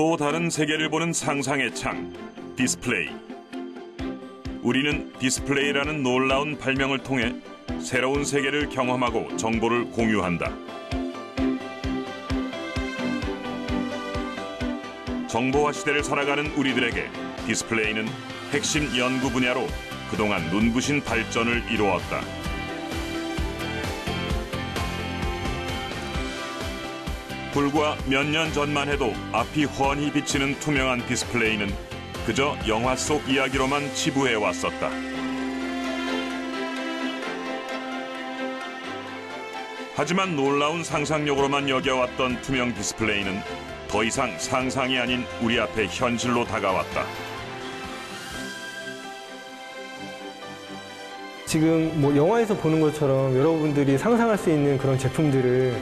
또 다른 세계를 보는 상상의 창, 디스플레이. 우리는 디스플레이라는 놀라운 발명을 통해 새로운 세계를 경험하고 정보를 공유한다. 정보화 시대를 살아가는 우리들에게 디스플레이는 핵심 연구 분야로 그동안 눈부신 발전을 이루었다. 불과 몇 년 전만 해도 앞이 훤히 비치는 투명한 디스플레이는 그저 영화 속 이야기로만 치부해 왔었다. 하지만 놀라운 상상력으로만 여겨왔던 투명 디스플레이는 더 이상 상상이 아닌 우리 앞에 현실로 다가왔다. 지금 영화에서 보는 것처럼 여러분들이 상상할 수 있는 그런 제품들을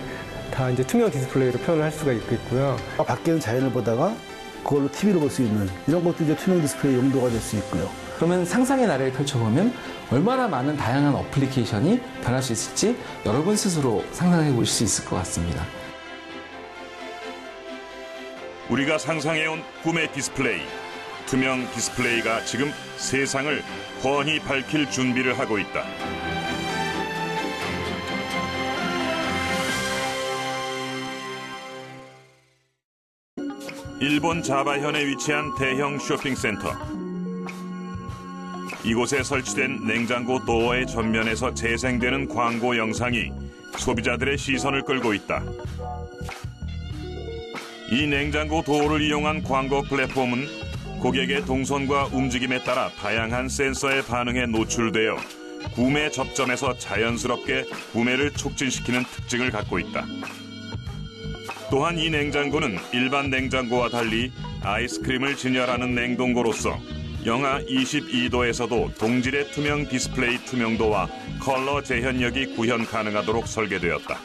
다 이제 투명 디스플레이로 표현을 할 수가 있겠고요. 밖에 있는 자연을 보다가 그걸로 TV로 볼 수 있는 이런 것도 이제 투명 디스플레이 용도가 될 수 있고요. 그러면 상상의 나래를 펼쳐보면 얼마나 많은 다양한 어플리케이션이 변할 수 있을지 여러분 스스로 상상해 보실 수 있을 것 같습니다. 우리가 상상해온 꿈의 디스플레이, 투명 디스플레이가 지금 세상을 훤히 밝힐 준비를 하고 있다. 일본 자바현에 위치한 대형 쇼핑센터. 이곳에 설치된 냉장고 도어의 전면에서 재생되는 광고 영상이 소비자들의 시선을 끌고 있다. 이 냉장고 도어를 이용한 광고 플랫폼은 고객의 동선과 움직임에 따라 다양한 센서의 반응에 노출되어 구매 접점에서 자연스럽게 구매를 촉진시키는 특징을 갖고 있다. 또한 이 냉장고는 일반 냉장고와 달리 아이스크림을 진열하는 냉동고로서 영하 22도에서도 동질의 투명 디스플레이 투명도와 컬러 재현력이 구현 가능하도록 설계되었다.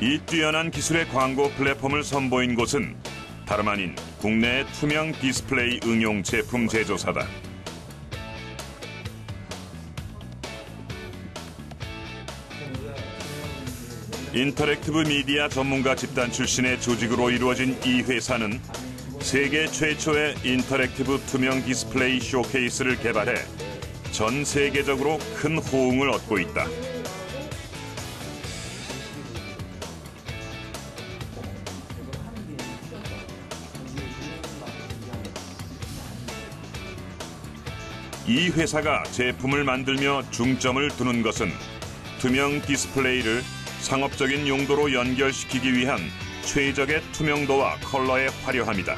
이 뛰어난 기술의 광고 플랫폼을 선보인 곳은 다름 아닌 국내의 투명 디스플레이 응용 제품 제조사다. 인터랙티브 미디어 전문가 집단 출신의 조직으로 이루어진 이 회사는 세계 최초의 인터랙티브 투명 디스플레이 쇼케이스를 개발해 전 세계적으로 큰 호응을 얻고 있다. 이 회사가 제품을 만들며 중점을 두는 것은 투명 디스플레이를 상업적인 용도로 연결시키기 위한 최적의 투명도와 컬러의 화려함이다.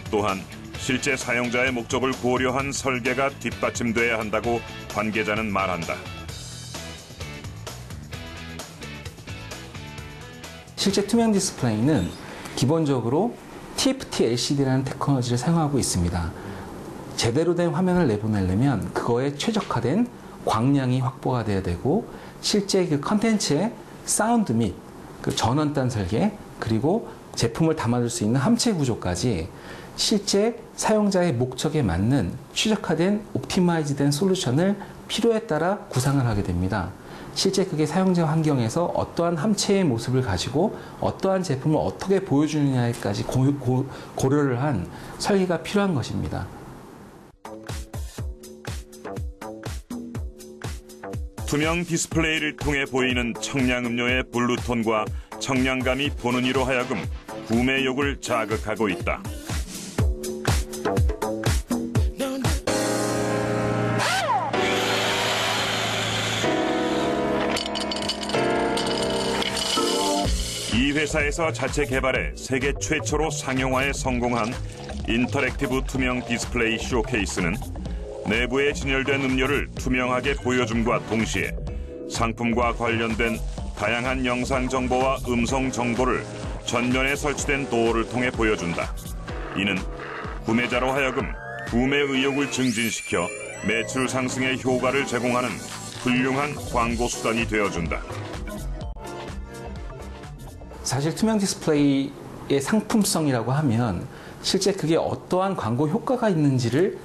또한 실제 사용자의 목적을 고려한 설계가 뒷받침돼야 한다고 관계자는 말한다. 실제 투명 디스플레이는 기본적으로 TFT LCD라는 테크놀로지를 사용하고 있습니다. 제대로 된 화면을 내보내려면 그거에 최적화된 광량이 확보가 돼야 되고 실제 그 컨텐츠의 사운드 및 그 전원단 설계 그리고 제품을 담아줄 수 있는 함체 구조까지 실제 사용자의 목적에 맞는 최적화된 옵티마이즈된 솔루션을 필요에 따라 구상을 하게 됩니다. 실제 그게 사용자 환경에서 어떠한 함체의 모습을 가지고 어떠한 제품을 어떻게 보여주느냐까지 고려를 한 설계가 필요한 것입니다. 투명 디스플레이를 통해 보이는 청량음료의 블루톤과 청량감이 보는 이로 하여금 구매욕을 자극하고 있다. 이 회사에서 자체 개발해 세계 최초로 상용화에 성공한 인터랙티브 투명 디스플레이 쇼케이스는 내부에 진열된 음료를 투명하게 보여줌과 동시에 상품과 관련된 다양한 영상 정보와 음성 정보를 전면에 설치된 도어를 통해 보여준다. 이는 구매자로 하여금 구매 의욕을 증진시켜 매출 상승의 효과를 제공하는 훌륭한 광고 수단이 되어준다. 사실 투명 디스플레이의 상품성이라고 하면 실제 그게 어떠한 광고 효과가 있는지를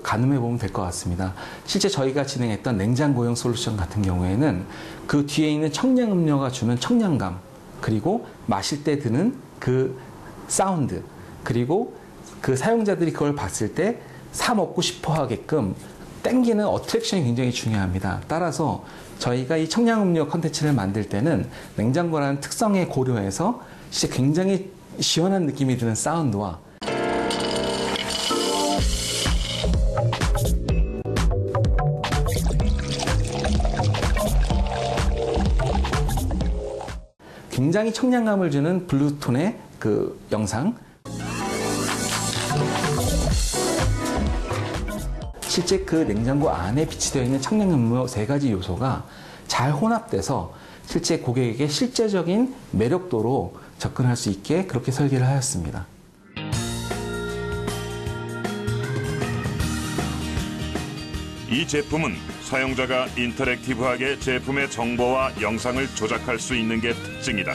가늠해 보면 될 것 같습니다. 실제 저희가 진행했던 냉장고용 솔루션 같은 경우에는 그 뒤에 있는 청량음료가 주는 청량감, 그리고 마실 때 드는 그 사운드, 그리고 그 사용자들이 그걸 봤을 때 사 먹고 싶어 하게끔 땡기는 어트랙션이 굉장히 중요합니다. 따라서 저희가 이 청량음료 컨텐츠를 만들 때는 냉장고라는 특성에 고려해서 진짜 굉장히 시원한 느낌이 드는 사운드와 굉장히 청량감을 주는 블루톤의 그 영상, 실제 그 냉장고 안에 비치되어 있는 청량음료 3가지 요소가 잘 혼합돼서 실제 고객에게 실제적인 매력도로 접근할 수 있게 그렇게 설계를 하였습니다. 이 제품은 사용자가 인터랙티브하게 제품의 정보와 영상을 조작할 수 있는 게 특징이다.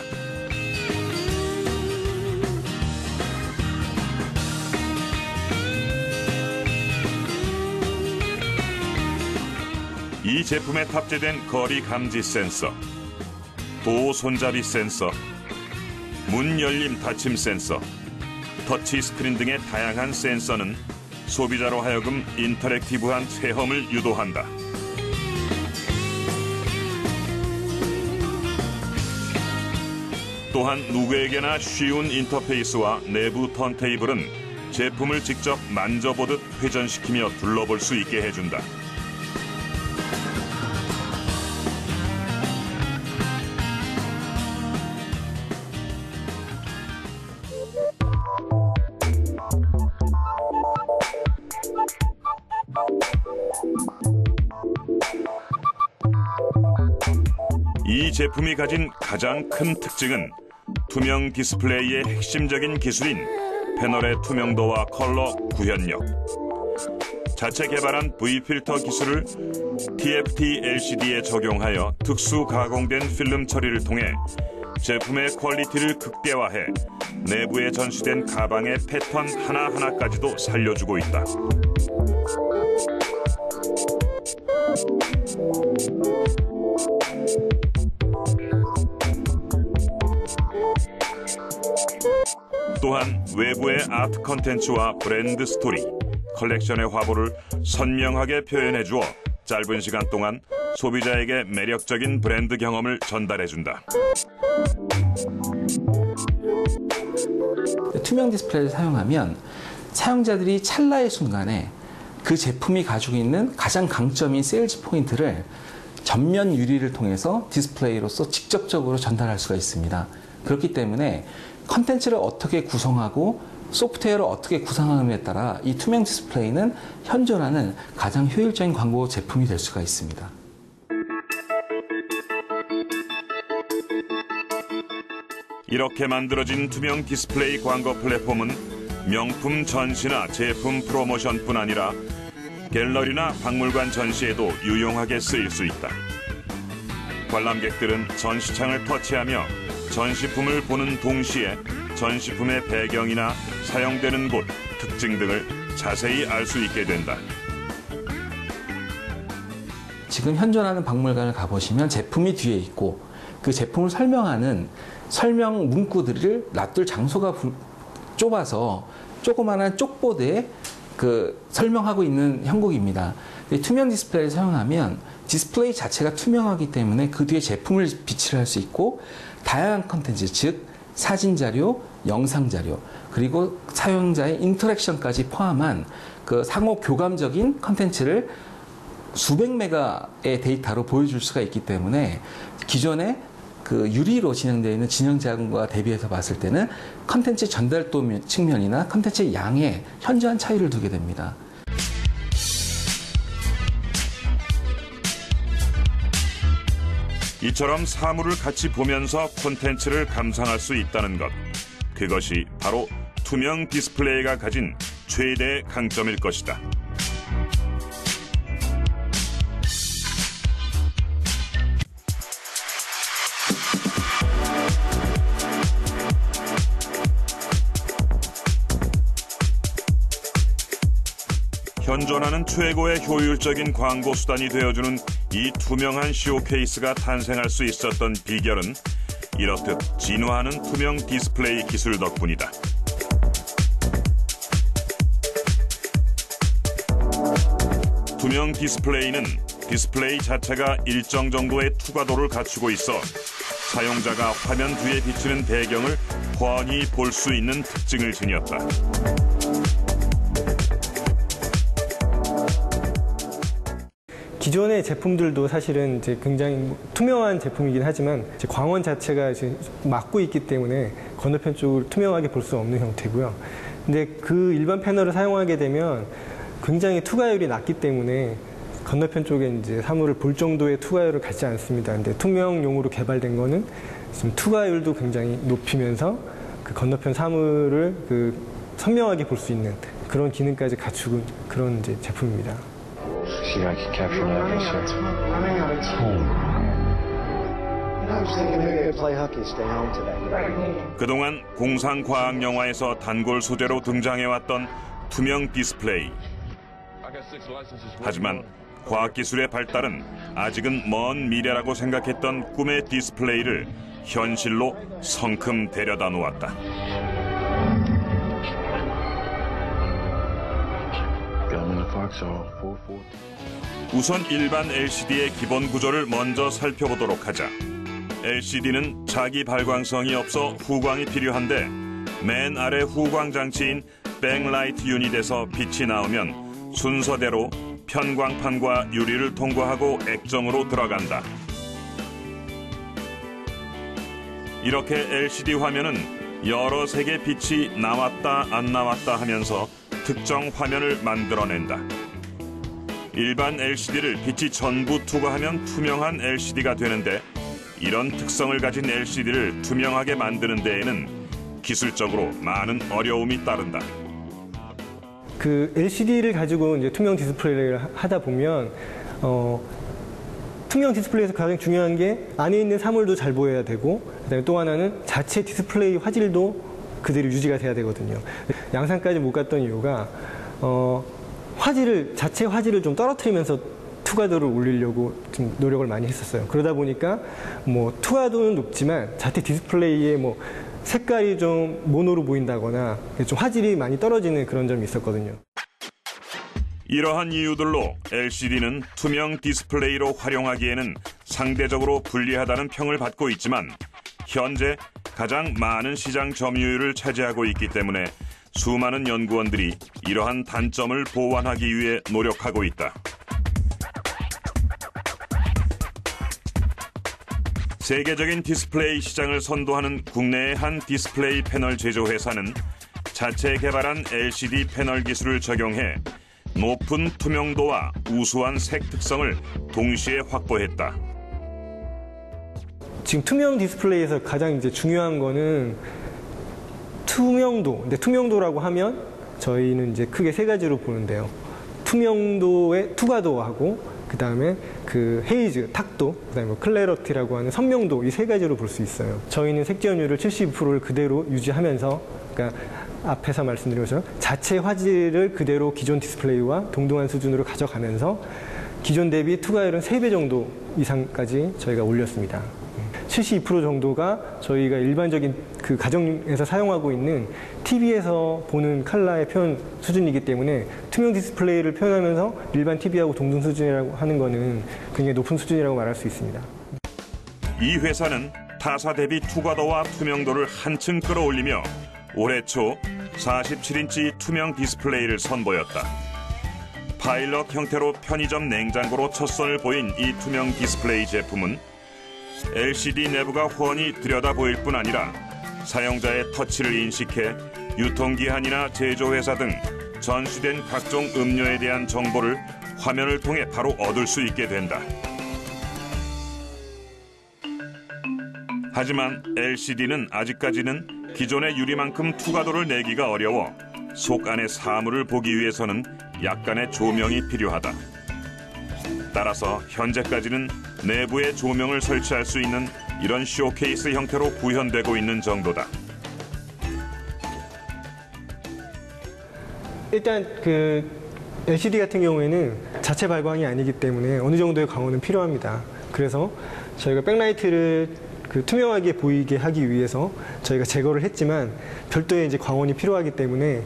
이 제품에 탑재된 거리 감지 센서, 도어 손잡이 센서, 문 열림 닫힘 센서, 터치 스크린 등의 다양한 센서는 소비자로 하여금 인터랙티브한 체험을 유도한다. 또한 누구에게나 쉬운 인터페이스와 내부 턴테이블은 제품을 직접 만져보듯 회전시키며 둘러볼 수 있게 해준다. 이 제품이 가진 가장 큰 특징은 투명 디스플레이의 핵심적인 기술인 패널의 투명도와 컬러 구현력. 자체 개발한 V필터 기술을 TFT LCD에 적용하여 특수 가공된 필름 처리를 통해 제품의 퀄리티를 극대화해 내부에 전시된 가방의 패턴 하나하나까지도 살려주고 있다. 또한 외부의 아트 컨텐츠와 브랜드 스토리, 컬렉션의 화보를 선명하게 표현해주어 짧은 시간 동안 소비자에게 매력적인 브랜드 경험을 전달해준다. 투명 디스플레이를 사용하면 사용자들이 찰나의 순간에 그 제품이 가지고 있는 가장 강점인 세일즈 포인트를 전면 유리를 통해서 디스플레이로서 직접적으로 전달할 수가 있습니다. 그렇기 때문에 컨텐츠를 어떻게 구성하고 소프트웨어를 어떻게 구성하느냐에 따라 이 투명 디스플레이는 현존하는 가장 효율적인 광고 제품이 될 수가 있습니다. 이렇게 만들어진 투명 디스플레이 광고 플랫폼은 명품 전시나 제품 프로모션뿐 아니라 갤러리나 박물관 전시에도 유용하게 쓰일 수 있다. 관람객들은 전시창을 터치하며 전시품을 보는 동시에 전시품의 배경이나 사용되는 곳, 특징 등을 자세히 알 수 있게 된다. 지금 현존하는 박물관을 가보시면 제품이 뒤에 있고 그 제품을 설명하는 설명 문구들을 놔둘 장소가 좁아서 조그마한 쪽보드에 설명하고 있는 형국입니다. 투명 디스플레이를 사용하면 디스플레이 자체가 투명하기 때문에 그 뒤에 제품을 비치를 할 수 있고 다양한 컨텐츠, 즉 사진 자료, 영상 자료, 그리고 사용자의 인터랙션까지 포함한 그 상호 교감적인 컨텐츠를 수백 메가의 데이터로 보여줄 수가 있기 때문에 기존의 그 유리로 진행되어 있는 진영 제한과 대비해서 봤을 때는 컨텐츠 전달도 측면이나 컨텐츠의 양에 현저한 차이를 두게 됩니다. 이처럼 사물을 같이 보면서 콘텐츠를 감상할 수 있다는 것. 그것이 바로 투명 디스플레이가 가진 최대 강점일 것이다. 현존하는 최고의 효율적인 광고 수단이 되어주는 이 투명한 쇼케이스가 탄생할 수 있었던 비결은 이렇듯 진화하는 투명 디스플레이 기술 덕분이다. 투명 디스플레이는 디스플레이 자체가 일정 정도의 투과도를 갖추고 있어 사용자가 화면 뒤에 비치는 배경을 훤히 볼 수 있는 특징을 지녔다. 기존의 제품들도 사실은 이제 굉장히 투명한 제품이긴 하지만 이제 광원 자체가 이제 막고 있기 때문에 건너편 쪽을 투명하게 볼 수 없는 형태고요. 근데 그 일반 패널을 사용하게 되면 굉장히 투과율이 낮기 때문에 건너편 쪽에 이제 사물을 볼 정도의 투과율을 갖지 않습니다. 근데 투명용으로 개발된 거는 지금 투과율도 굉장히 높이면서 그 건너편 사물을 선명하게 볼 수 있는 그런 기능까지 갖추고 그런 이제 제품입니다. See if I can capture that picture. I was thinking maybe I'd play hooky, stay home today. 그동안 공상과학 영화에서 단골 소재로 등장해왔던 투명 디스플레이. 하지만 과학기술의 발달은 아직은 먼 미래라고 생각했던 꿈의 디스플레이를 현실로 성큼 데려다 놓았다. 우선 일반 LCD의 기본 구조를 먼저 살펴보도록 하자. LCD는 자기 발광성이 없어 후광이 필요한데 맨 아래 후광 장치인 백라이트 유닛에서 빛이 나오면 순서대로 편광판과 유리를 통과하고 액정으로 들어간다. 이렇게 LCD 화면은 여러 색의 빛이 나왔다 안 나왔다 하면서 특정 화면을 만들어낸다. 일반 LCD를 빛이 전부 투과하면 투명한 LCD가 되는데 이런 특성을 가진 LCD를 투명하게 만드는 데에는 기술적으로 많은 어려움이 따른다. 그 LCD를 가지고 이제 투명 디스플레이를 하다 보면 투명 디스플레이에서 가장 중요한 게 안에 있는 사물도 잘 보여야 되고 그다음에 또 하나는 자체 디스플레이 화질도 그대로 유지가 돼야 되거든요. 양산까지 못 갔던 이유가 자체 화질을 좀 떨어뜨리면서 투과도를 올리려고 좀 노력을 많이 했었어요. 그러다 보니까 뭐 투과도는 높지만 자체 디스플레이의 뭐 색깔이 좀 모노로 보인다거나 좀 화질이 많이 떨어지는 그런 점이 있었거든요. 이러한 이유들로 LCD는 투명 디스플레이로 활용하기에는 상대적으로 불리하다는 평을 받고 있지만 현재 가장 많은 시장 점유율을 차지하고 있기 때문에 수많은 연구원들이 이러한 단점을 보완하기 위해 노력하고 있다. 세계적인 디스플레이 시장을 선도하는 국내의 한 디스플레이 패널 제조 회사는 자체 개발한 LCD 패널 기술을 적용해 높은 투명도와 우수한 색 특성을 동시에 확보했다. 지금 투명 디스플레이에서 가장 이제 중요한 거는 투명도. 근데 투명도라고 하면 저희는 이제 크게 세 가지로 보는데요. 투명도의 투과도하고 그다음에 그 헤이즈, 탁도, 그다음에 클래러티라고 하는 선명도 이 세 가지로 볼 수 있어요. 저희는 색지연율을 70%를 그대로 유지하면서 그러니까 앞에서 말씀드린 것처럼 자체 화질을 그대로 기존 디스플레이와 동등한 수준으로 가져가면서 기존 대비 투과율은 3배 정도 이상까지 저희가 올렸습니다. 72% 정도가 저희가 일반적인 그 가정에서 사용하고 있는 TV에서 보는 컬러의 표현 수준이기 때문에 투명 디스플레이를 표현하면서 일반 TV하고 동등 수준이라고 하는 거는 굉장히 높은 수준이라고 말할 수 있습니다. 이 회사는 타사 대비 투과도와 투명도를 한층 끌어올리며 올해 초 47인치 투명 디스플레이를 선보였다. 파일럿 형태로 편의점 냉장고로 첫 선을 보인 이 투명 디스플레이 제품은 LCD 내부가 훤히 들여다 보일 뿐 아니라 사용자의 터치를 인식해 유통기한이나 제조회사 등 전시된 각종 음료에 대한 정보를 화면을 통해 바로 얻을 수 있게 된다. 하지만 LCD는 아직까지는 기존의 유리만큼 투과도를 내기가 어려워 속 안의 사물을 보기 위해서는 약간의 조명이 필요하다. 따라서 현재까지는 내부에 조명을 설치할 수 있는 이런 쇼케이스 형태로 구현되고 있는 정도다. 일단 그 LCD 같은 경우에는 자체 발광이 아니기 때문에 어느 정도의 광원은 필요합니다. 그래서 저희가 백라이트를 투명하게 보이게 하기 위해서 저희가 제거를 했지만 별도의 이제 광원이 필요하기 때문에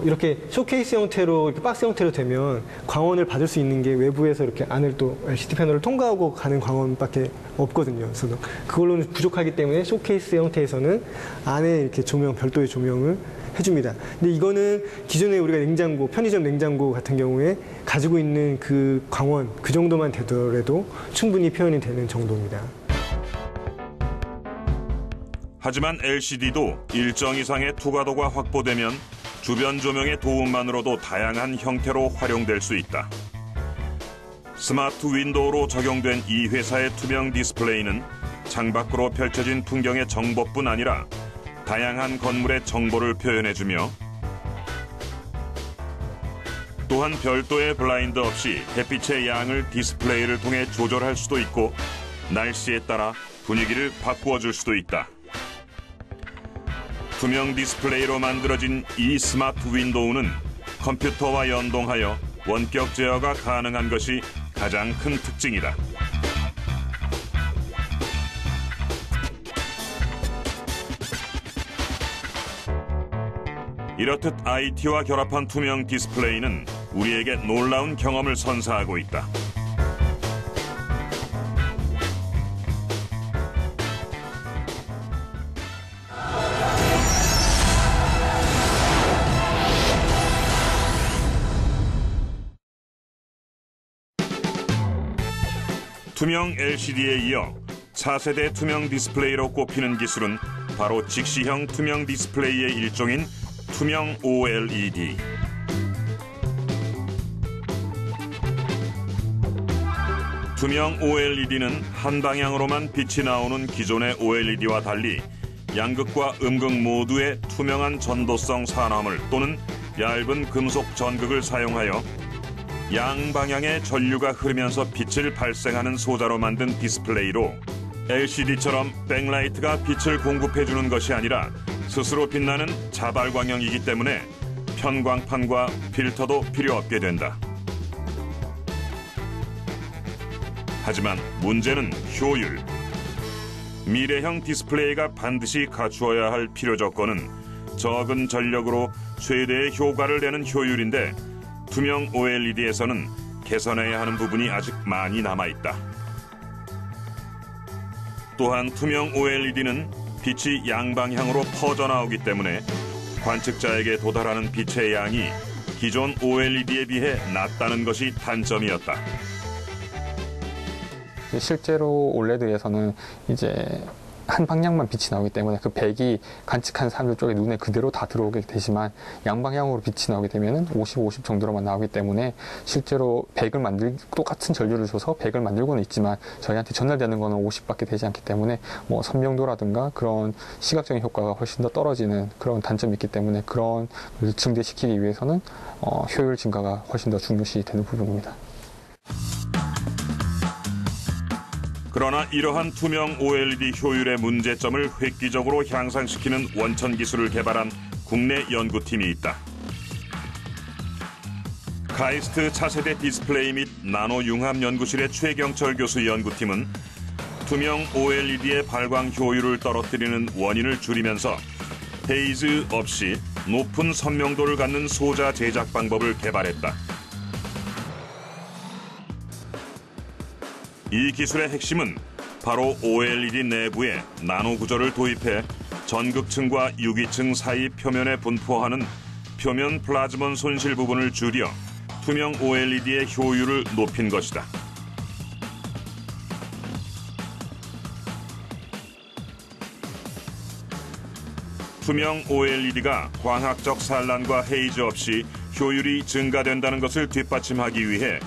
이렇게 쇼케이스 형태로, 이렇게 박스 형태로 되면 광원을 받을 수 있는 게 외부에서 이렇게 안을 또 LCD 패널을 통과하고 가는 광원밖에 없거든요. 그래서 그걸로는 부족하기 때문에 쇼케이스 형태에서는 안에 이렇게 조명, 별도의 조명을 해줍니다. 근데 이거는 기존에 우리가 냉장고, 편의점 냉장고 같은 경우에 가지고 있는 그 광원, 그 정도만 되더라도 충분히 표현이 되는 정도입니다. 하지만 LCD도 일정 이상의 투과도가 확보되면 주변 조명의 도움만으로도 다양한 형태로 활용될 수 있다. 스마트 윈도우로 적용된 이 회사의 투명 디스플레이는 창밖으로 펼쳐진 풍경의 정보뿐 아니라 다양한 건물의 정보를 표현해주며 또한 별도의 블라인드 없이 햇빛의 양을 디스플레이를 통해 조절할 수도 있고 날씨에 따라 분위기를 바꾸어줄 수도 있다. 투명 디스플레이로 만들어진 이 스마트 윈도우는 컴퓨터와 연동하여 원격 제어가 가능한 것이 가장 큰 특징이다. 이렇듯 IT와 결합한 투명 디스플레이는 우리에게 놀라운 경험을 선사하고 있다. 투명 LCD에 이어 4세대 투명 디스플레이로 꼽히는 기술은 바로 직시형 투명 디스플레이의 일종인 투명 OLED. 투명 OLED는 한 방향으로만 빛이 나오는 기존의 OLED와 달리 양극과 음극 모두의 투명한 전도성 산화물 또는 얇은 금속 전극을 사용하여 양방향의 전류가 흐르면서 빛을 발생하는 소자로 만든 디스플레이로 LCD처럼 백라이트가 빛을 공급해주는 것이 아니라 스스로 빛나는 자발광형이기 때문에 편광판과 필터도 필요 없게 된다. 하지만 문제는 효율. 미래형 디스플레이가 반드시 갖추어야 할 필요 조건은 적은 전력으로 최대의 효과를 내는 효율인데 투명 OLED에서는 개선해야 하는 부분이 아직 많이 남아있다. 또한 투명 OLED는 빛이 양방향으로 퍼져나오기 때문에 관측자에게 도달하는 빛의 양이 기존 OLED에 비해 낮다는 것이 단점이었다. 실제로 OLED에서는 이제 한 방향만 빛이 나오기 때문에 그 백이 관측한 사람들 쪽에 눈에 그대로 다 들어오게 되지만 양방향으로 빛이 나오게 되면은 50, 50 정도로만 나오기 때문에 실제로 똑같은 전류를 줘서 백을 만들고는 있지만 저희한테 전달되는 거는 50밖에 되지 않기 때문에 뭐 선명도라든가 그런 시각적인 효과가 훨씬 더 떨어지는 그런 단점이 있기 때문에 그런 걸 증대시키기 위해서는 효율 증가가 훨씬 더 중요시 되는 부분입니다. 그러나 이러한 투명 OLED 효율의 문제점을 획기적으로 향상시키는 원천 기술을 개발한 국내 연구팀이 있다. 카이스트 차세대 디스플레이 및 나노 융합 연구실의 최경철 교수 연구팀은 투명 OLED의 발광 효율을 떨어뜨리는 원인을 줄이면서 헤이즈 없이 높은 선명도를 갖는 소자 제작 방법을 개발했다. 이 기술의 핵심은 바로 OLED 내부에 나노 구조를 도입해 전극층과 유기층 사이 표면에 분포하는 표면 플라즈몬 손실 부분을 줄여 투명 OLED의 효율을 높인 것이다. 투명 OLED가 광학적 산란과 헤이즈 없이 효율이 증가된다는 것을 뒷받침하기 위해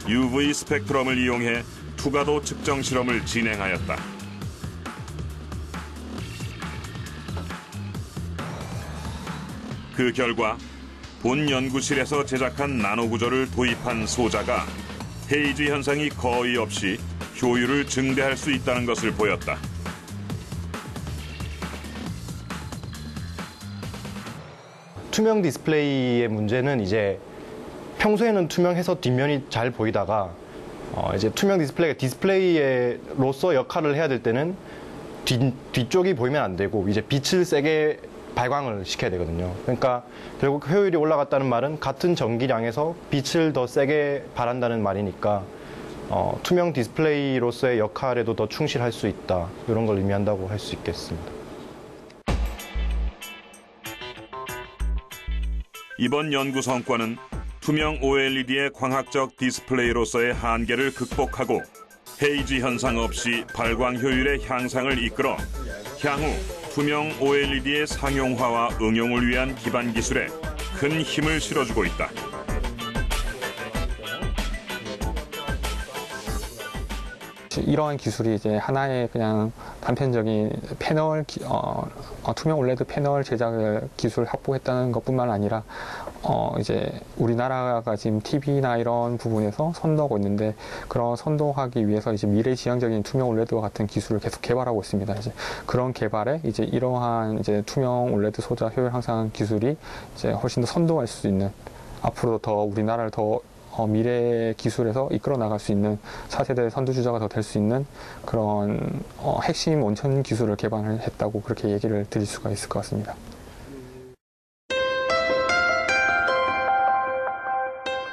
UV 스펙트럼을 이용해 투과도 측정 실험을 진행하였다. 그 결과 본 연구실에서 제작한 나노 구조를 도입한 소자가 헤이즈 현상이 거의 없이 효율을 증대할 수 있다는 것을 보였다. 투명 디스플레이의 문제는 이제 평소에는 투명해서 뒷면이 잘 보이다가 이제 투명 디스플레이가 디스플레이로서 역할을 해야 될 때는 뒤쪽이 보이면 안 되고 이제 빛을 세게 발광을 시켜야 되거든요. 그러니까 결국 효율이 올라갔다는 말은 같은 전기량에서 빛을 더 세게 발한다는 말이니까 투명 디스플레이로서의 역할에도 더 충실할 수 있다. 이런 걸 의미한다고 할 수 있겠습니다. 이번 연구 성과는 투명 OLED의 광학적 디스플레이로서의 한계를 극복하고 헤이즈 현상 없이 발광 효율의 향상을 이끌어 향후 투명 OLED의 상용화와 응용을 위한 기반 기술에 큰 힘을 실어주고 있다. 이러한 기술이 이제 하나의 그냥 단편적인 패널, 투명 OLED 패널 제작 기술 확보했다는 것뿐만 아니라 이제 우리나라가 지금 TV나 이런 부분에서 선도하고 있는데 그런 선도하기 위해서 이제 미래지향적인 투명 OLED와 같은 기술을 계속 개발하고 있습니다. 이제 그런 개발에 이제 이러한 이제 투명 OLED 소자 효율 향상 기술이 이제 훨씬 더 선도할 수 있는 앞으로 더 우리나라를 더 미래 기술에서 이끌어 나갈 수 있는 4세대 선두주자가 더 될 수 있는 그런 핵심 원천 기술을 개발했다고 그렇게 얘기를 드릴 수가 있을 것 같습니다.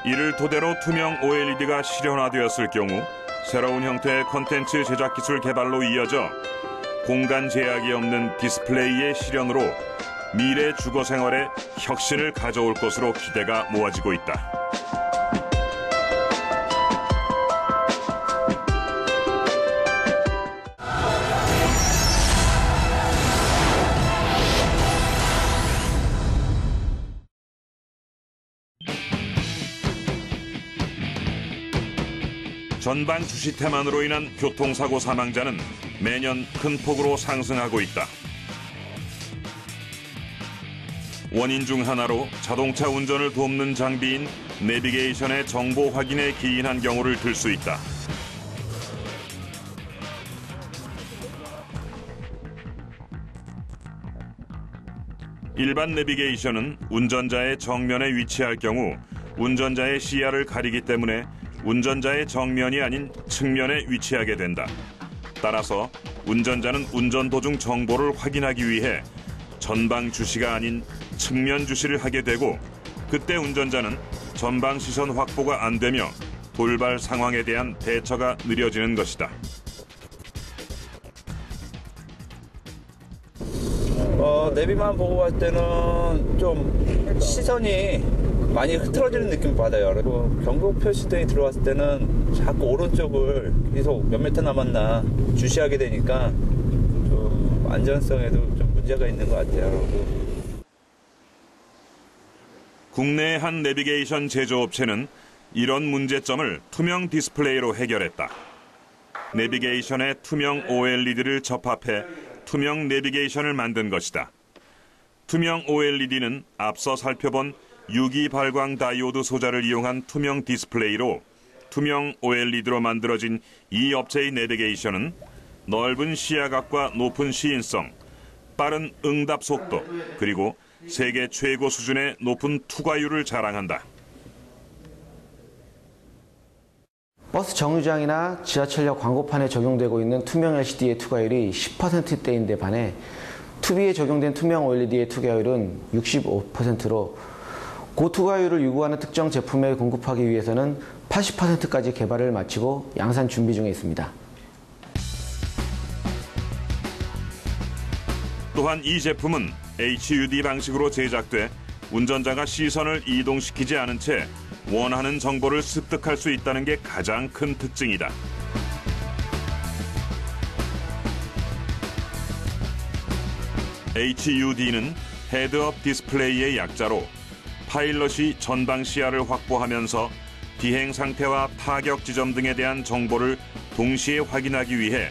이를 토대로 투명 OLED가 실현화되었을 경우 새로운 형태의 콘텐츠 제작 기술 개발로 이어져 공간 제약이 없는 디스플레이의 실현으로 미래 주거 생활에 혁신을 가져올 것으로 기대가 모아지고 있다. 전방 주시 태만으로 인한 교통사고 사망자는 매년 큰 폭으로 상승하고 있다. 원인 중 하나로 자동차 운전을 돕는 장비인 내비게이션의 정보 확인에 기인한 경우를 들 수 있다. 일반 내비게이션은 운전자의 정면에 위치할 경우 운전자의 시야를 가리기 때문에 운전자의 정면이 아닌 측면에 위치하게 된다. 따라서 운전자는 운전 도중 정보를 확인하기 위해 전방 주시가 아닌 측면 주시를 하게 되고 그때 운전자는 전방 시선 확보가 안 되며 돌발 상황에 대한 대처가 느려지는 것이다. 내비만 보고 갈 때는 좀 시선이 많이 흐트러지는 느낌 받아요. 그리고 경고 표시등이 들어왔을 때는 자꾸 오른쪽을 계속 몇 미터 남았나 주시하게 되니까 좀 안전성에도 좀 문제가 있는 것 같아요. 국내의 한 내비게이션 제조업체는 이런 문제점을 투명 디스플레이로 해결했다. 내비게이션에 투명 OLED를 접합해 투명 내비게이션을 만든 것이다. 투명 OLED는 앞서 살펴본 유기 발광 다이오드 소자를 이용한 투명 디스플레이로 투명 OLED로 만들어진 이 업체의 내비게이션은 넓은 시야각과 높은 시인성, 빠른 응답 속도, 그리고 세계 최고 수준의 높은 투과율을 자랑한다. 버스 정류장이나 지하철역 광고판에 적용되고 있는 투명 LCD의 투과율이 10%대인데 반해 투비에 적용된 투명 OLED의 투과율은 65%로 고투과율을 요구하는 특정 제품을 공급하기 위해서는 80%까지 개발을 마치고 양산 준비 중에 있습니다. 또한 이 제품은 HUD 방식으로 제작돼 운전자가 시선을 이동시키지 않은 채 원하는 정보를 습득할 수 있다는 게 가장 큰 특징이다. HUD는 헤드업 디스플레이의 약자로 파일럿이 전방 시야를 확보하면서 비행 상태와 타격 지점 등에 대한 정보를 동시에 확인하기 위해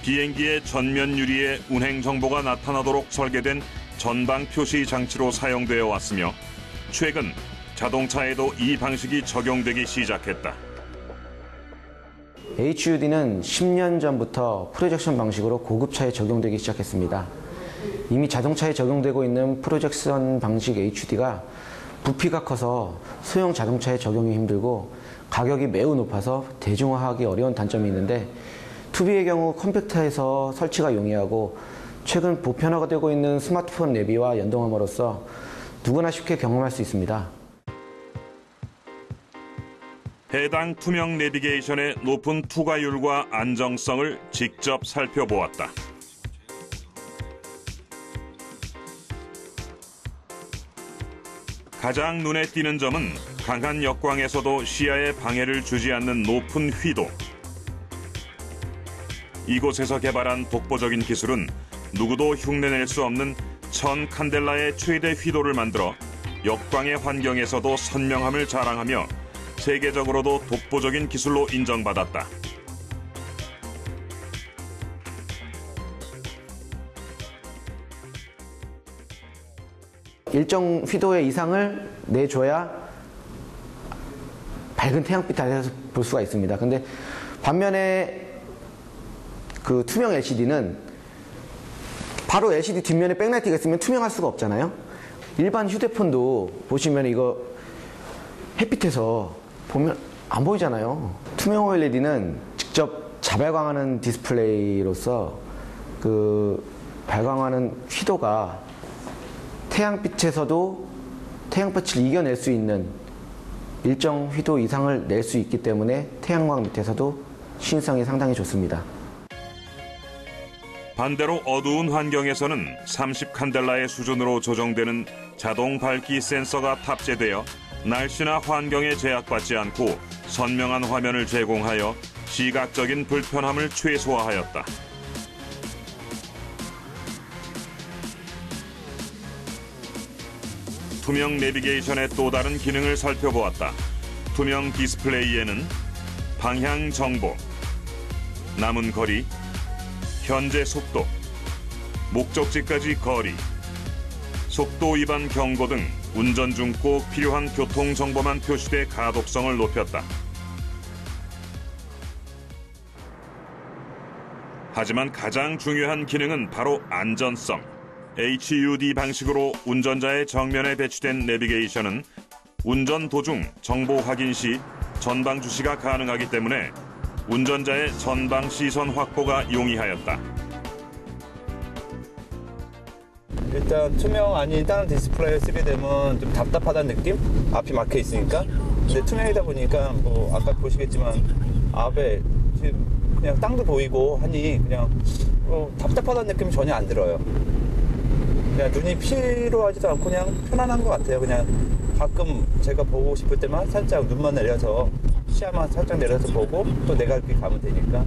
비행기의 전면 유리에 운행 정보가 나타나도록 설계된 전방 표시 장치로 사용되어 왔으며 최근 자동차에도 이 방식이 적용되기 시작했다. HUD는 10년 전부터 프로젝션 방식으로 고급차에 적용되기 시작했습니다. 이미 자동차에 적용되고 있는 프로젝션 방식 HUD가 부피가 커서 소형 자동차에 적용이 힘들고 가격이 매우 높아서 대중화하기 어려운 단점이 있는데, 투비의 경우 컴팩트해서 설치가 용이하고 최근 보편화가 되고 있는 스마트폰 내비와 연동함으로써 누구나 쉽게 경험할 수 있습니다. 해당 투명 내비게이션의 높은 투과율과 안정성을 직접 살펴보았다. 가장 눈에 띄는 점은 강한 역광에서도 시야에 방해를 주지 않는 높은 휘도. 이곳에서 개발한 독보적인 기술은 누구도 흉내낼 수 없는 1000 칸델라의 최대 휘도를 만들어 역광의 환경에서도 선명함을 자랑하며 세계적으로도 독보적인 기술로 인정받았다. 일정 휘도의 이상을 내줘야 밝은 태양빛 아래에서 볼 수가 있습니다. 근데 반면에 그 투명 LCD는 바로 LCD 뒷면에 백라이트가 있으면 투명할 수가 없잖아요. 일반 휴대폰도 보시면 이거 햇빛에서 보면 안 보이잖아요. 투명 OLED는 직접 자발광하는 디스플레이로서 그 발광하는 휘도가 태양빛에서도 태양빛을 이겨낼 수 있는 일정 휘도 이상을 낼 수 있기 때문에 태양광 밑에서도 시인성이 상당히 좋습니다. 반대로 어두운 환경에서는 30 칸델라의 수준으로 조정되는 자동 밝기 센서가 탑재되어 날씨나 환경에 제약받지 않고 선명한 화면을 제공하여 시각적인 불편함을 최소화하였다. 투명 내비게이션의 또 다른 기능을 살펴보았다. 투명 디스플레이에는 방향 정보, 남은 거리, 현재 속도, 목적지까지 거리, 속도 위반 경고 등 운전 중 꼭 필요한 교통 정보만 표시돼 가독성을 높였다. 하지만 가장 중요한 기능은 바로 안전성. HUD 방식으로 운전자의 정면에 배치된 내비게이션은 운전 도중 정보 확인 시 전방 주시가 가능하기 때문에 운전자의 전방 시선 확보가 용이하였다. 일단 투명 아닌 다른 디스플레이를 쓰게 되면 좀 답답하다는 느낌? 앞이 막혀 있으니까. 근데 투명이다 보니까 뭐 아까 보시겠지만 앞에 지금 그냥 땅도 보이고 하니 그냥 답답하다는 느낌이 전혀 안 들어요. 그냥 눈이 피로하지도 않고 그냥 편안한 것 같아요. 그냥 가끔 제가 보고 싶을 때만 살짝 눈만 내려서 시야만 살짝 내려서 보고 또 내가 이렇게 가면 되니까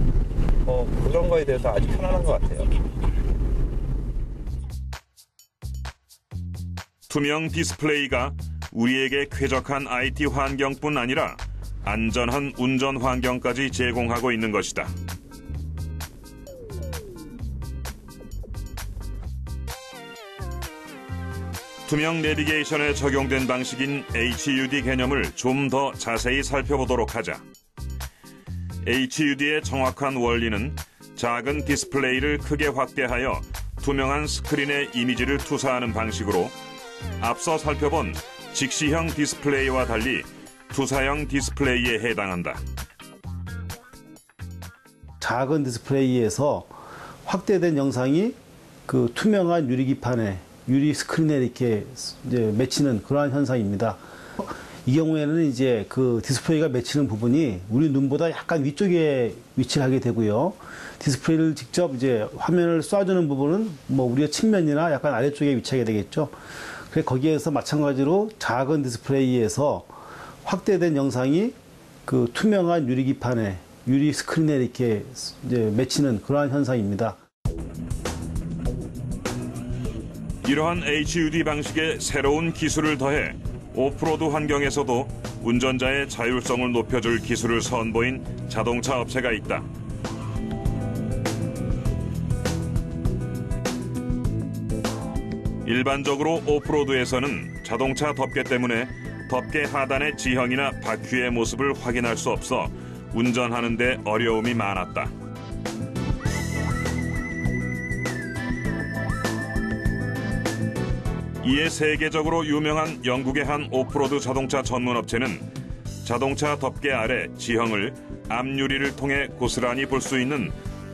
그런 거에 대해서 아주 편안한 것 같아요. 투명 디스플레이가 우리에게 쾌적한 IT 환경뿐 아니라 안전한 운전 환경까지 제공하고 있는 것이다. 투명 내비게이션에 적용된 방식인 HUD 개념을 좀 더 자세히 살펴보도록 하자. HUD의 정확한 원리는 작은 디스플레이를 크게 확대하여 투명한 스크린에 이미지를 투사하는 방식으로 앞서 살펴본 직시형 디스플레이와 달리 투사형 디스플레이에 해당한다. 작은 디스플레이에서 확대된 영상이 그 투명한 유리기판에 유리 스크린에 이렇게 이제 맺히는 그러한 현상입니다. 이 경우에는 이제 그 디스플레이가 맺히는 부분이 우리 눈보다 약간 위쪽에 위치를 하게 되고요. 디스플레이를 직접 이제 화면을 쏴주는 부분은 뭐 우리의 측면이나 약간 아래쪽에 위치하게 되겠죠. 그래서 거기에서 마찬가지로 작은 디스플레이에서 확대된 영상이 그 투명한 유리기판에 유리 스크린에 이렇게 이제 맺히는 그러한 현상입니다. 이러한 HUD 방식의 새로운 기술을 더해 오프로드 환경에서도 운전자의 자율성을 높여줄 기술을 선보인 자동차 업체가 있다. 일반적으로 오프로드에서는 자동차 덮개 때문에 덮개 하단의 지형이나 바퀴의 모습을 확인할 수 없어 운전하는 데 어려움이 많았다. 이에 세계적으로 유명한 영국의 한 오프로드 자동차 전문 업체는 자동차 덮개 아래 지형을 앞유리를 통해 고스란히 볼 수 있는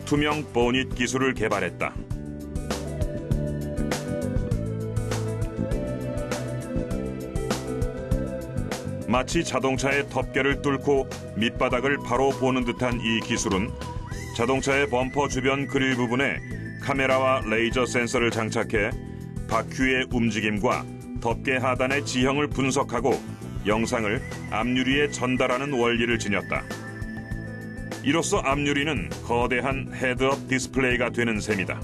투명 보닛 기술을 개발했다. 마치 자동차의 덮개를 뚫고 밑바닥을 바로 보는 듯한 이 기술은 자동차의 범퍼 주변 그릴 부분에 카메라와 레이저 센서를 장착해 바퀴의 움직임과 덮개 하단의 지형을 분석하고 영상을 앞유리에 전달하는 원리를 지녔다. 이로써 앞유리는 거대한 헤드업 디스플레이가 되는 셈이다.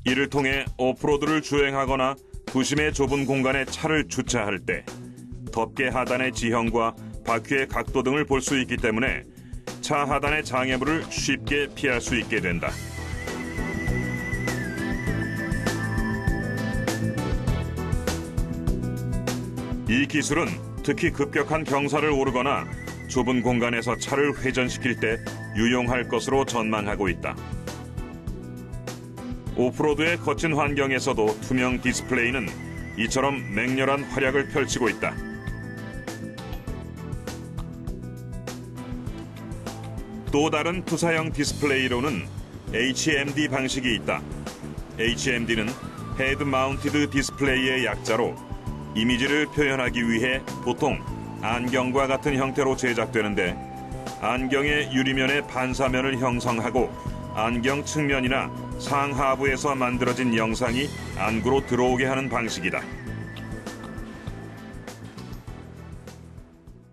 이를 통해 오프로드를 주행하거나 도심의 좁은 공간에 차를 주차할 때 덮개 하단의 지형과 바퀴의 각도 등을 볼 수 있기 때문에 차 하단의 장애물을 쉽게 피할 수 있게 된다. 이 기술은 특히 급격한 경사를 오르거나 좁은 공간에서 차를 회전시킬 때 유용할 것으로 전망하고 있다. 오프로드의 거친 환경에서도 투명 디스플레이는 이처럼 맹렬한 활약을 펼치고 있다. 또 다른 투사형 디스플레이로는 HMD 방식이 있다. HMD는 헤드 마운티드 디스플레이의 약자로 이미지를 표현하기 위해 보통 안경과 같은 형태로 제작되는데 안경의 유리면의 반사면을 형성하고 안경 측면이나 상하부에서 만들어진 영상이 안구로 들어오게 하는 방식이다.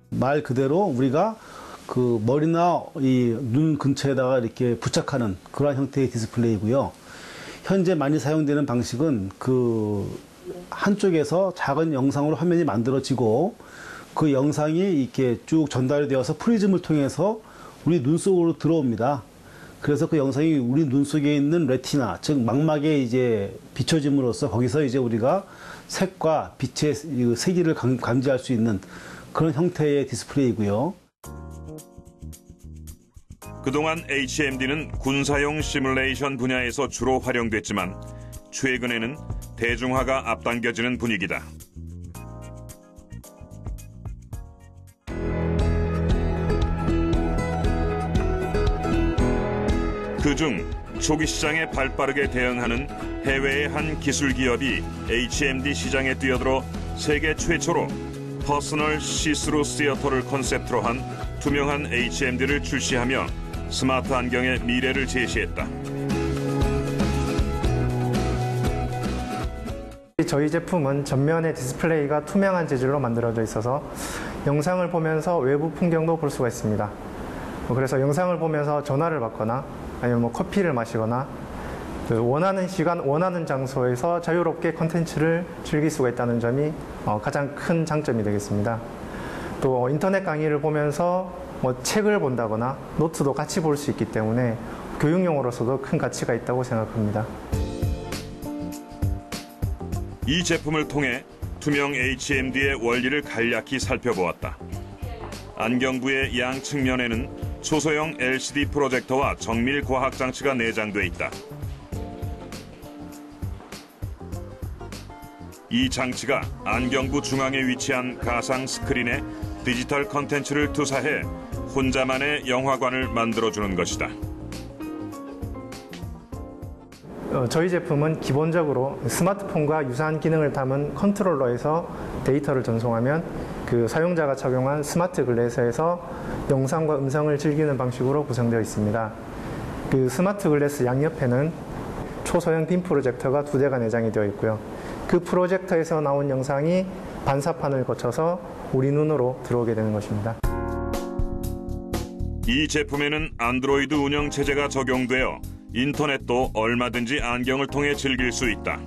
말 그대로 우리가 그 머리나 이 눈 근처에다가 이렇게 부착하는 그러한 형태의 디스플레이고요. 현재 많이 사용되는 방식은 그 한쪽에서 작은 영상으로 화면이 만들어지고 그 영상이 이렇게 쭉 전달이 되어서 프리즘을 통해서 우리 눈 속으로 들어옵니다. 그래서 그 영상이 우리 눈 속에 있는 레티나, 즉 망막에 이제 비춰짐으로써 거기서 이제 우리가 색과 빛의 세기를 감지할 수 있는 그런 형태의 디스플레이고요. 그동안 HMD는 군사용 시뮬레이션 분야에서 주로 활용됐지만 최근에는 대중화가 앞당겨지는 분위기다. 그중 초기 시장에 발빠르게 대응하는 해외의 한 기술 기업이 HMD 시장에 뛰어들어 세계 최초로 퍼스널 시스루 시어터를 컨셉트로 한 투명한 HMD를 출시하며 스마트 안경의 미래를 제시했다. 저희 제품은 전면의 디스플레이가 투명한 재질로 만들어져 있어서 영상을 보면서 외부 풍경도 볼 수가 있습니다. 그래서 영상을 보면서 전화를 받거나 아니면 커피를 마시거나 원하는 시간, 원하는 장소에서 자유롭게 콘텐츠를 즐길 수가 있다는 점이 가장 큰 장점이 되겠습니다. 또 인터넷 강의를 보면서 책을 본다거나 노트도 같이 볼 수 있기 때문에 교육용으로서도 큰 가치가 있다고 생각합니다. 이 제품을 통해 투명 HMD의 원리를 간략히 살펴보았다. 안경부의 양 측면에는 초소형 LCD 프로젝터와 정밀 과학 장치가 내장돼 있다. 이 장치가 안경부 중앙에 위치한 가상 스크린에 디지털 컨텐츠를 투사해 혼자만의 영화관을 만들어주는 것이다. 저희 제품은 기본적으로 스마트폰과 유사한 기능을 담은 컨트롤러에서 데이터를 전송하면 그 사용자가 착용한 스마트 글래스에서 영상과 음성을 즐기는 방식으로 구성되어 있습니다. 그 스마트 글래스 양옆에는 초소형 빔 프로젝터가 2대가 내장이 되어 있고요. 그 프로젝터에서 나온 영상이 반사판을 거쳐서 우리 눈으로 들어오게 되는 것입니다. 이 제품에는 안드로이드 운영 체제가 적용되어 인터넷도 얼마든지 안경을 통해 즐길 수 있다.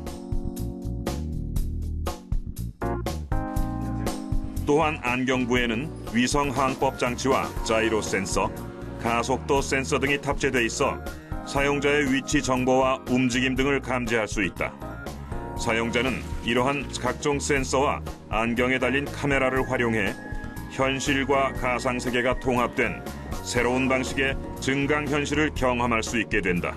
또한 안경부에는 위성 항법 장치와 자이로 센서, 가속도 센서 등이 탑재돼 있어 사용자의 위치 정보와 움직임 등을 감지할 수 있다. 사용자는 이러한 각종 센서와 안경에 달린 카메라를 활용해 현실과 가상세계가 통합된 새로운 방식의 증강현실을 경험할 수 있게 된다.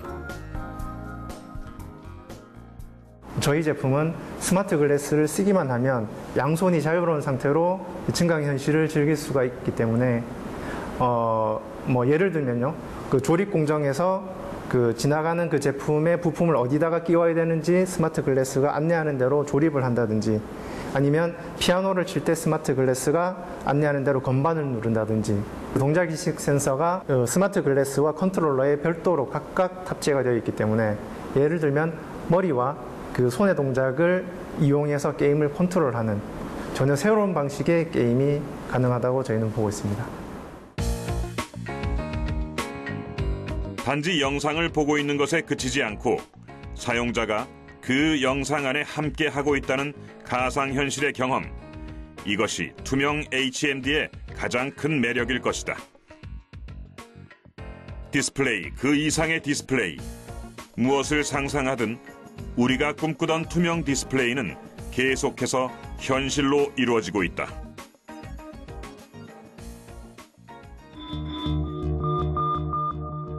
저희 제품은 스마트 글래스를 쓰기만 하면 양손이 자유로운 상태로 증강현실을 즐길 수가 있기 때문에 예를 들면요, 그 조립 공정에서 지나가는 그 제품의 부품을 어디다가 끼워야 되는지 스마트 글래스가 안내하는 대로 조립을 한다든지, 아니면 피아노를 칠 때 스마트 글래스가 안내하는 대로 건반을 누른다든지, 동작인식 센서가 스마트 글래스와 컨트롤러에 별도로 각각 탑재가 되어 있기 때문에 예를 들면 머리와 그 손의 동작을 이용해서 게임을 컨트롤하는 전혀 새로운 방식의 게임이 가능하다고 저희는 보고 있습니다. 단지 영상을 보고 있는 것에 그치지 않고 사용자가 그 영상 안에 함께 하고 있다는 가상현실의 경험, 이것이 투명 HMD의 가장 큰 매력일 것이다. 디스플레이, 그 이상의 디스플레이. 무엇을 상상하든 우리가 꿈꾸던 투명 디스플레이는 계속해서 현실로 이루어지고 있다.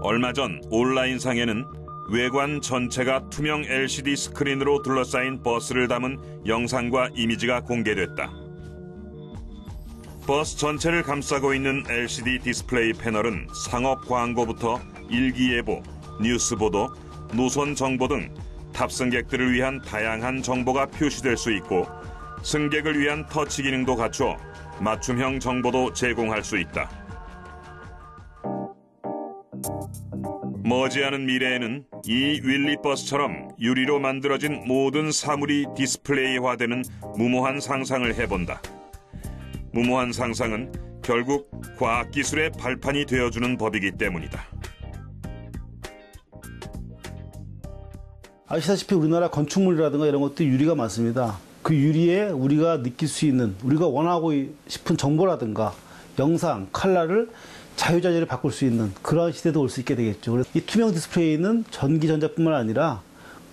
얼마 전 온라인상에는 외관 전체가 투명 LCD 스크린으로 둘러싸인 버스를 담은 영상과 이미지가 공개됐다. 버스 전체를 감싸고 있는 LCD 디스플레이 패널은 상업 광고부터 일기예보, 뉴스보도, 노선 정보 등 탑승객들을 위한 다양한 정보가 표시될 수 있고, 승객을 위한 터치 기능도 갖춰 맞춤형 정보도 제공할 수 있다. 머지않은 미래에는 이 윌리버스처럼 유리로 만들어진 모든 사물이 디스플레이화되는 무모한 상상을 해본다. 무모한 상상은 결국 과학기술의 발판이 되어주는 법이기 때문이다. 아시다시피 우리나라 건축물이라든가 이런 것도 유리가 많습니다. 그 유리에 우리가 느낄 수 있는, 우리가 원하고 싶은 정보라든가 영상, 컬러를 자유자재로 바꿀 수 있는 그런 시대도 올 수 있게 되겠죠. 그래서 이 투명 디스플레이는 전기전자뿐만 아니라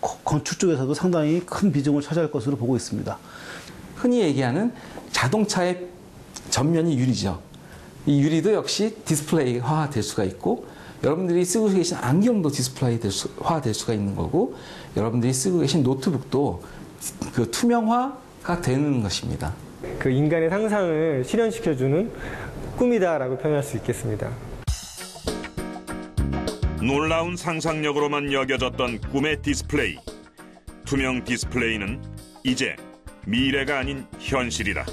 건축 쪽에서도 상당히 큰 비중을 차지할 것으로 보고 있습니다. 흔히 얘기하는 자동차의 전면이 유리죠. 이 유리도 역시 디스플레이화 될 수가 있고, 여러분들이 쓰고 계신 안경도 디스플레이화 될 수가 있는 거고, 여러분들이 쓰고 계신 노트북도 그 투명화가 되는 것입니다. 그 인간의 상상을 실현시켜주는 꿈이다라고 표현할 수 있겠습니다. 놀라운 상상력으로만 여겨졌던 꿈의 디스플레이. 투명 디스플레이는 이제 미래가 아닌 현실이다.